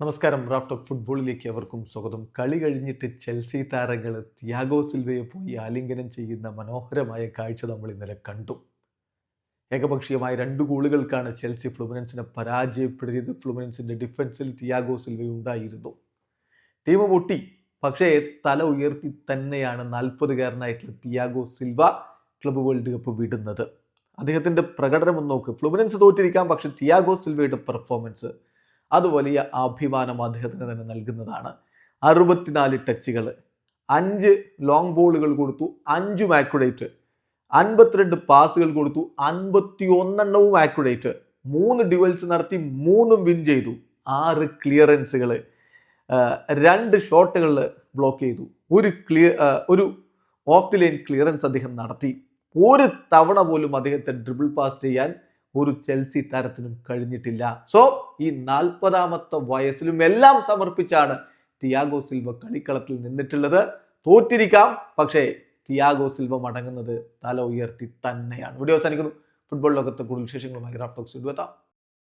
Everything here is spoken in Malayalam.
നമസ്കാരം. റാഫ് ടോക്ക് ഫുട്ബോളിലേക്ക് അവർക്കും സ്വാഗതം. കളി കഴിഞ്ഞിട്ട് ചെൽസി താരങ്ങൾ തിയാഗോ സിൽവയെ പോയി ആലിംഗനം ചെയ്യുന്ന മനോഹരമായ കാഴ്ച നമ്മൾ ഇന്നലെ കണ്ടു. ഏകപക്ഷീയമായ 2 ഗോളുകൾക്കാണ് ചെൽസി ഫ്ലുമിനൻസിനെ പരാജയപ്പെടുത്തിയത്. ഫ്ലുമിനൻസിന്റെ ഡിഫൻസിൽ തിയാഗോ സിൽവ ഉണ്ടായിരുന്നു. ടീം പൊട്ടി, പക്ഷേ തല ഉയർത്തി തന്നെയാണ് 40-കാരനായിട്ടുള്ള Thiago Silva club world cup വിടുന്നത്. അദ്ദേഹത്തിന്റെ പ്രകടനം ഒന്ന് നോക്ക്. ഫ്ലുമിനൻസ് തോറ്റിരിക്കാം, പക്ഷെ തിയാഗോ സിൽവയുടെ പെർഫോമൻസ് അത് വലിയ അഭിമാനം അദ്ദേഹത്തിന് തന്നെ നൽകുന്നതാണ്. 64 ടച്ചുകൾ, 5 ലോങ് ബോളുകൾ കൊടുത്തു, 5 ആക്യുറേറ്റ്, 52 പാസുകൾ കൊടുത്തു, 51 ആക്യുറേറ്റ്, 3 ഡ്യുവൽസ് നടത്തി 3 വിൻ ചെയ്തു, 6 ക്ലിയറൻസുകൾ, 2 ഷോട്ടുകൾ ബ്ലോക്ക് ചെയ്തു, ഒരു ഓഫ് ദി ലൈൻ ക്ലിയറൻസ് അദ്ദേഹം നടത്തി. ഒരു തവണ പോലും അദ്ദേഹത്തെ ഡ്രിബിൾ പാസ് ചെയ്യാൻ ഒരു ചെൽസി താരത്തിനും കഴിഞ്ഞിട്ടില്ല. സോ ഈ 40-ാമത്തെ വയസ്സിലും എല്ലാം സമർപ്പിച്ചാണ് തിയാഗോ സിൽവ കളിക്കളത്തിൽ നിന്നിട്ടുള്ളത്. തോറ്റിരിക്കാം, പക്ഷേ തിയാഗോ സിൽവ മടങ്ങുന്നത് തല ഉയർത്തി തന്നെയാണ്. വീഡിയോ അവസാനിക്കുന്നു. ഫുട്ബോൾ ലോകത്തെ കൂടുതൽ വിശേഷങ്ങളുമായി റാഫ് ടോക്സ് എത്താം.